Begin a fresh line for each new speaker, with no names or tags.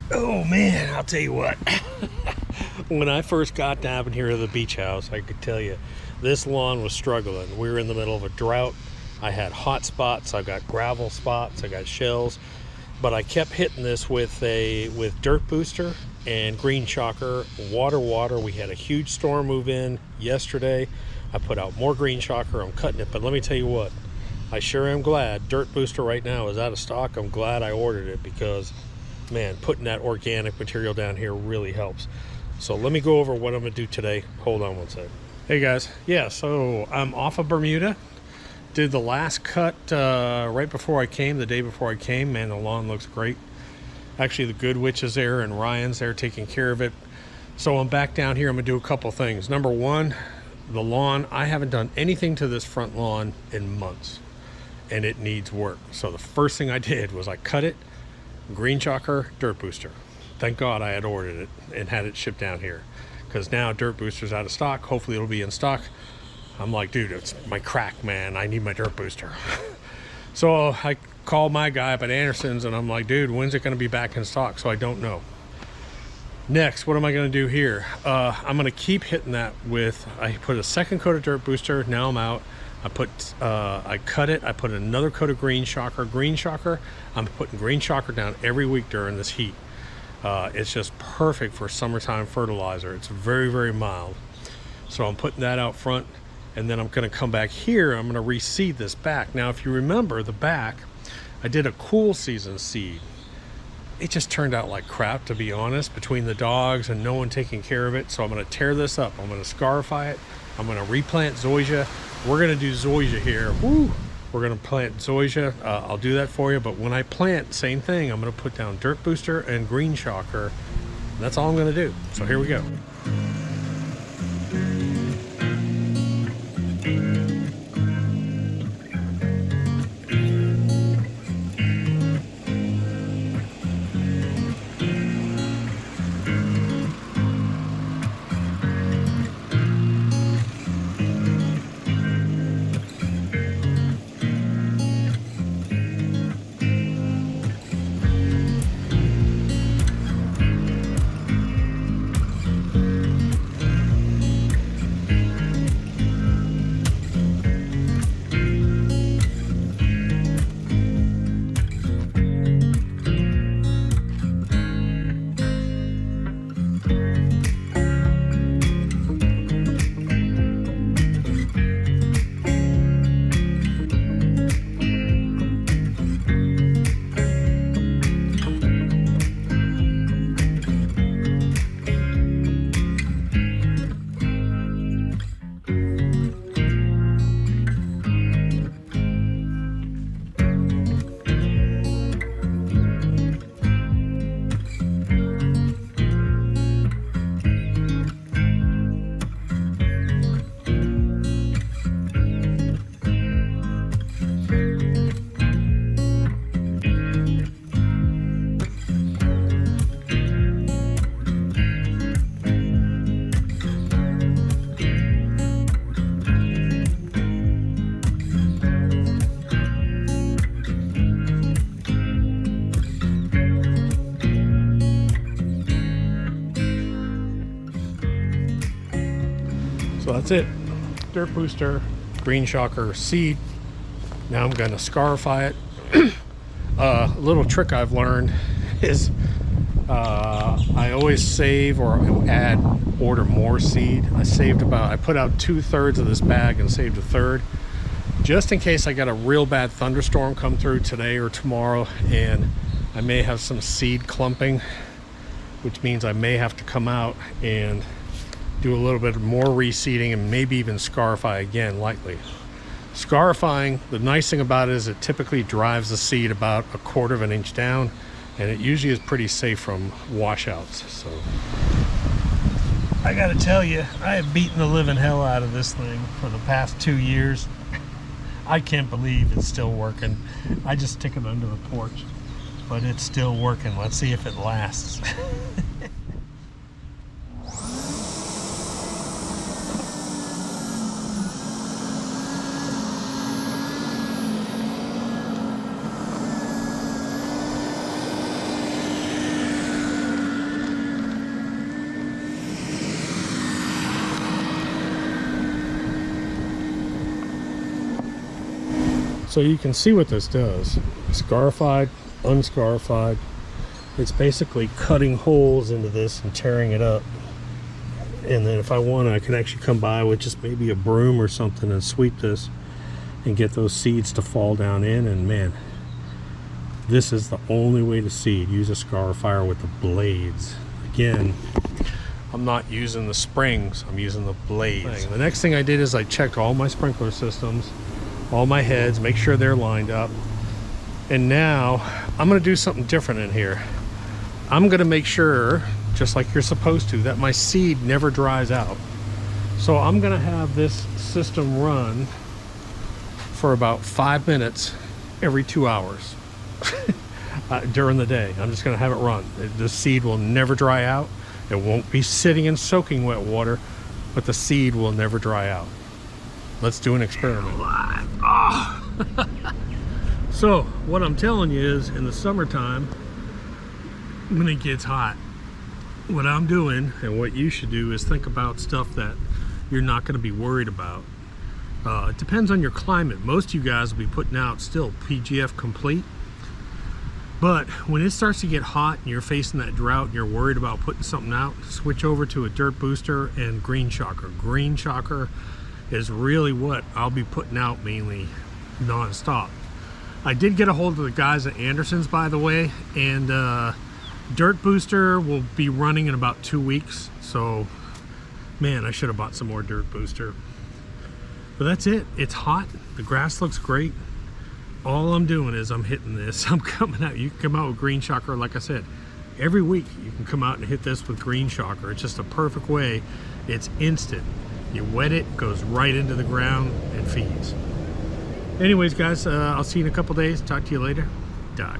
Oh man, I'll tell you what. When I first got down here to the beach house, I could tell you this lawn was struggling. We were in the middle of a drought. I had hot spots, I got gravel spots, I got shells, but I kept hitting this with dirt booster and green shocker, water. We had a huge storm move in yesterday. I put out more green shocker. I'm cutting it, but let me tell you what, I sure am glad dirt booster right now is out of stock. I'm glad I ordered it because, man, putting that organic material down here really helps. So let me go over what I'm gonna do today. Hold on one second. Hey guys, yeah, so I'm off of Bermuda. Did the last cut right before I came, the day before I came. Man, the lawn looks great. Actually, the good witch is there and Ryan's there taking care of it. So I'm back down here. I'm gonna do a couple things. Number one, the lawn. I haven't done anything to this front lawn in months, and it needs work. So the first thing I did was I cut it, green shocker, dirt booster. Thank God I had ordered it and had it shipped down here, because now dirt booster's out of stock. Hopefully it'll be in stock. I'm like, dude, it's my crack, man. I need my dirt booster. So I called my guy up at Anderson's and I'm like, dude, when's it going to be back in stock? So I don't know. Next, what am I going to do here? I'm going to keep hitting that with, I put a second coat of dirt booster. Now I'm out. I cut it. I put another coat of green shocker. I'm putting green shocker down every week during this heat. It's just perfect for summertime fertilizer. It's very, very mild. So I'm putting that out front, and then I'm going to come back here. I'm going to reseed this back. Now, if you remember the back, I did a cool season seed. It just turned out like crap, to be honest, between the dogs and no one taking care of it. So I'm going to tear this up. I'm going to scarify it. I'm going to replant Zoysia. We're going to do Zoysia here. Woo! We're going to plant Zoysia. I'll do that for you. But when I plant, same thing. I'm going to put down dirt booster and green shocker. That's all I'm going to do. So here we go. So that's it. Dirt booster, green shocker, seed. Now I'm going to scarify it. A little trick I've learned is I always save or order more seed. I put out 2/3 of this bag and saved a third, just in case I got a real bad thunderstorm come through today or tomorrow and I may have some seed clumping, which means I may have to come out and do a little bit more reseeding and maybe even scarify again lightly. Scarifying, the nice thing about it is it typically drives the seed about 1/4 of an inch down, and it usually is pretty safe from washouts. So I gotta tell you, I have beaten the living hell out of this thing for the past 2 years. I can't believe it's still working. I just stick it under the porch, but it's still working. Let's see if it lasts. So you can see what this does. Scarified, unscarified. It's basically cutting holes into this and tearing it up. And then if I want, I can actually come by with just maybe a broom or something and sweep this and get those seeds to fall down in. And man, this is the only way to seed. Use a scarifier with the blades. Again, I'm not using the springs, I'm using the blades. The next thing I did is I checked all my sprinkler systems, all my heads, make sure they're lined up. And now I'm gonna do something different in here. I'm gonna make sure, just like you're supposed to, that my seed never dries out. So I'm gonna have this system run for about 5 minutes every 2 hours during the day. I'm just gonna have it run. The seed will never dry out. It won't be sitting in soaking wet water, but the seed will never dry out. Let's do an experiment. So what I'm telling you is, in the summertime, when it gets hot, what I'm doing and what you should do is think about stuff that you're not going to be worried about. It depends on your climate. Most of you guys will be putting out still PGF complete. But when it starts to get hot and you're facing that drought and you're worried about putting something out, switch over to a dirt booster and green shocker. Green shocker is really what I'll be putting out mainly non-stop. I did get a hold of the guys at Anderson's, by the way, and dirt booster will be running in about 2 weeks. So man, I should have bought some more dirt booster. But that's it. It's hot. The grass looks great. All I'm doing is I'm hitting this. I'm coming out. You can come out with green shocker, like I said, every week you can come out and hit this with green shocker. It's just a perfect way. It's instant. You wet it, goes right into the ground and feeds. Anyways, guys, I'll see you in a couple days. Talk to you later. Doc.